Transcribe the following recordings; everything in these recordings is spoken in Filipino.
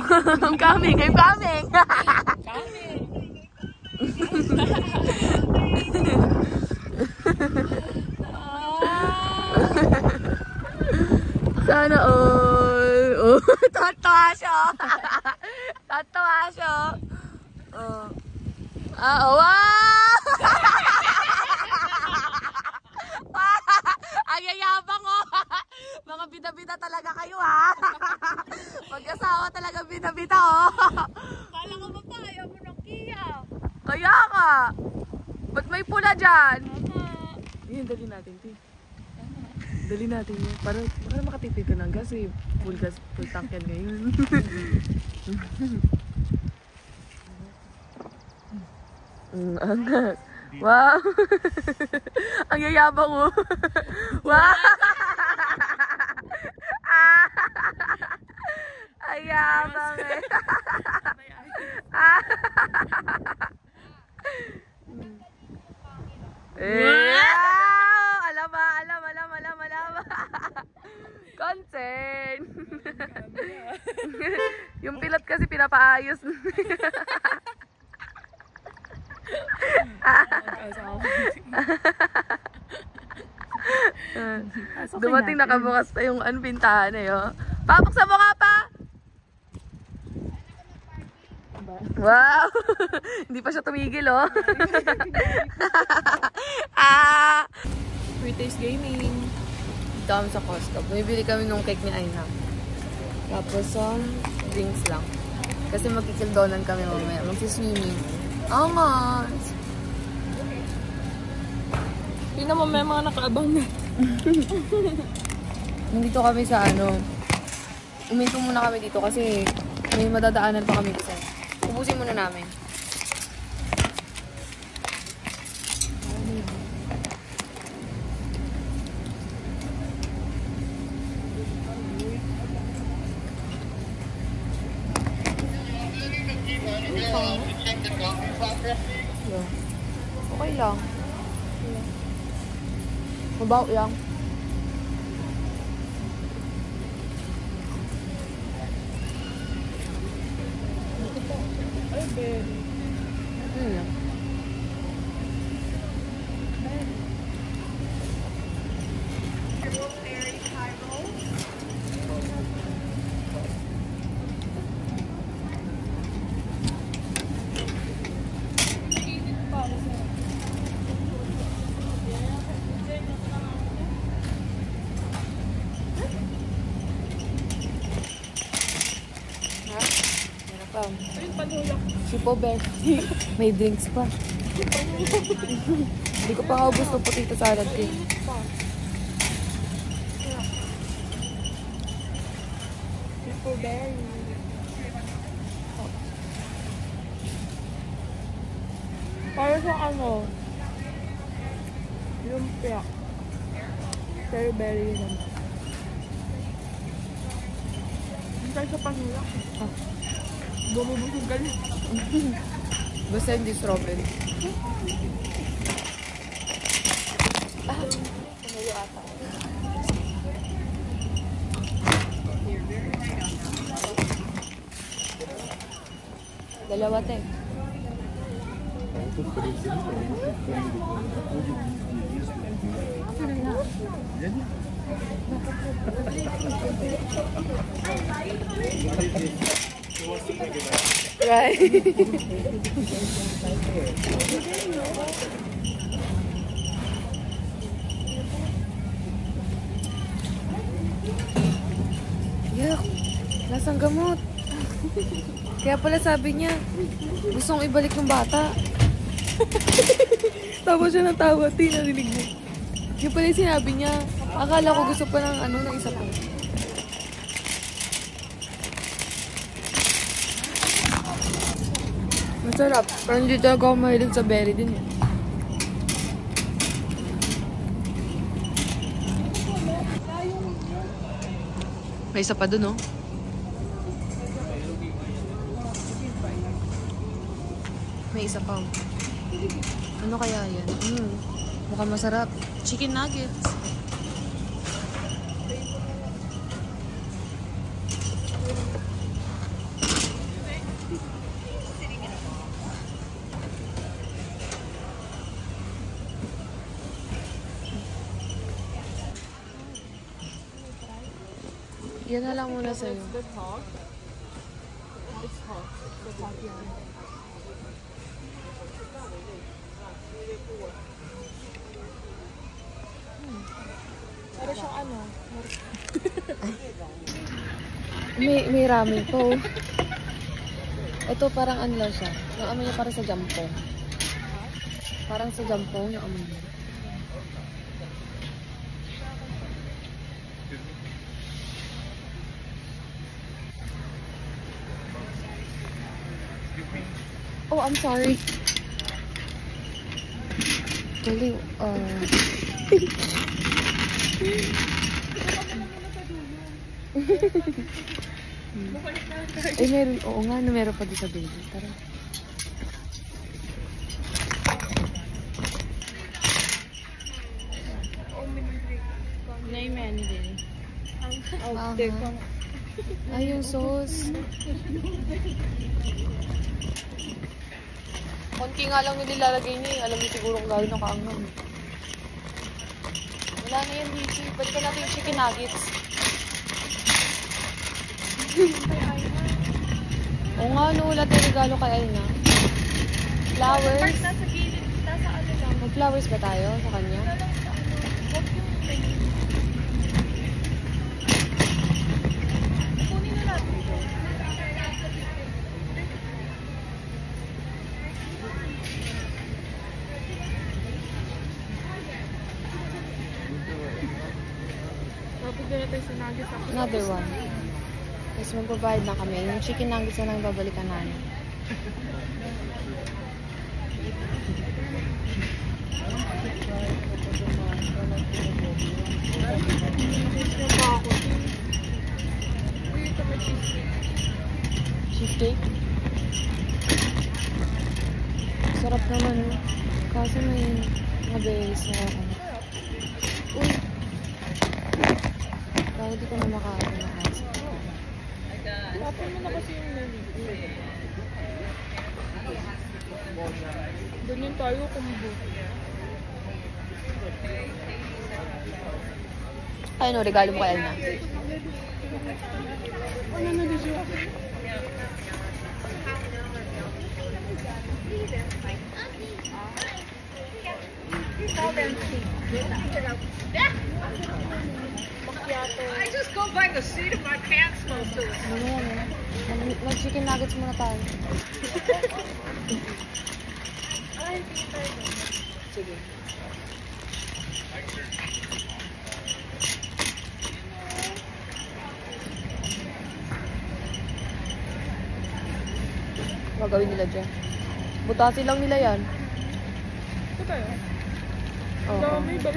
I'm coming, I'm coming! Coming! Sana all! Oh, tatawa siya! Tatawa siya! Oh. Ah, oh, wow! Ang yayabang oh! Mga bida-bida talaga kayo ha! Mag-asawa talaga bida-bida oh! Kala ko ba pa, ayaw mo ng Kia? Kaya ka! Ba't may pula dyan? Yan, dali natin, Ti. Dali natin yan. Para makatipid ka ng gas eh. Full gas, full tank yan ngayon. Angas. Wow! Ang yayabang mo. Wow! Ang yabang eh. Wow! Alam. Concern. Yung pilot kasi pinapaayos. Dumating nakabukas pa yung pintahan eh oh. Papuksan mo nga pa! Wow! Hindi pa siya tumigil oh. Free Taste Gaming. Dito kami sa Costco. Bumibili kami nung cake ni Aina. Tapos drinks lang. Kasi magkikildonan kami mamaya. Magsiswimming. Angas! Tingnan mo, may mga nakaabang na. Nandito kami sa uminto muna kami dito kasi may madadaanan pa kami kasi. Ubusin muna namin. Okay lang. Mabaw lang. Ay, baby. Sipo bear. May drinks pa. Hindi ko pa kaubos ng potato salad ko. Sipo bear. Para sa lumpia. Pero berry naman. Hintay sa panulak. Bumubusog ka na. Basta hindi strawberry. Pumalo ata. Dalawa te. Right. Yuck, lasang gamot. Kaya pala sabi niya, gustong ibalik ng bata. Tawa siya ng tawa, narinig mo. Yung pala yung sinabi niya, akala ko gusto pa ng isa pa. Masarap. Parang hindi talaga ako mahilig sa berry din eh. May isa pa dun oh. May isa pa oh. Ano kaya yan? Mukhang masarap. Chicken nuggets. Yan na lang muna sa'yo. The top. It's hot. The top yan. Para siyang ano? May ramen to. Ito parang ano lang siya. Yung amoy niya parang sa jampong. Parang sa jampong yung amoy niya. Oh, I'm sorry. Really, eh, meron. Oo nga, meron pa doon sa baby. Tara. Name din. Ay, yung sauce. Konti nga lang yung nilalagay niya. Alam niyo siguro kung gano'n nakaangang. Wala na yan, Ricky. Balikan natin yung chicken nuggets. Oo nga, no. Wala tayong regalo kay Aina. Flowers. Nasa gilid. Nasa ano lang. Mag-flowers ba tayo sa kanya? Kunin na natin ito. Tapos din natin sa nuggets. Another one. Tapos mag-provide na kami. Yung chicken nuggets na lang babalikan namin. Cheesecake? Sarap naman. Kaso may mga berries na ako. Uy! Parang di ko na makaano na kasi. Tapos mo na kasi yung menu. Ganyan tayo kumbo. Ay, no, regalo mo kay Alna. Ano na din siya? I just go by the seat of my pants most of it. Ano yan eh? Mag-chicken nuggets muna tayo. Sige. Gagawin nila dyan. Butasin lang nila yan. Ito tayo. Oo. Dami ba?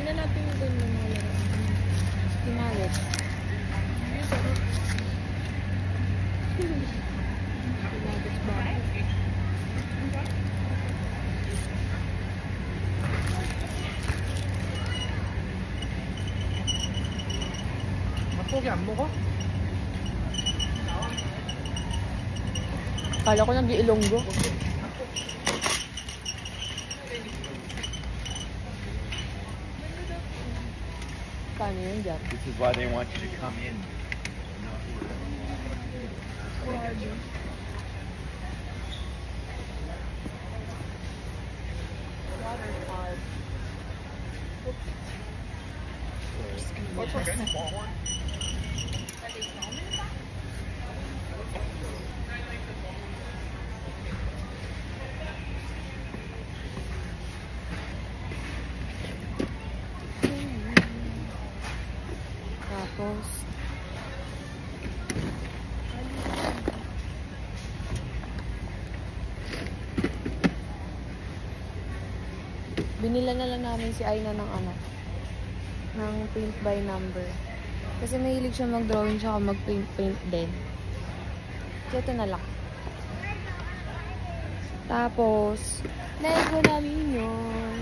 Ina natin yung ganyan na wala. Chicken nuggets. Chicken nuggets ba? 맛보기 안 먹어? Kala ko nag-iilonggo. Paano yun dyan? This is why they want you to come in. Tapos, binila na lang namin si Aina ng ano, ng paint by number. Kasi mahilig siya mag-drawing siya mag-paint din. So, ito na lang. Tapos, Lego namin yun.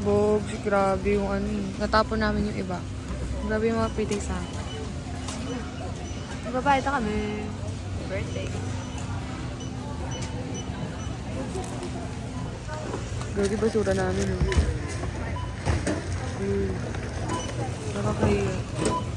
Bogs, grabe yung ano. Natapon namin yung iba. Grabe yung mga pretty sa akin. Magbabayad na kami. Birthday. Gagi basura namin. Nakakahiya.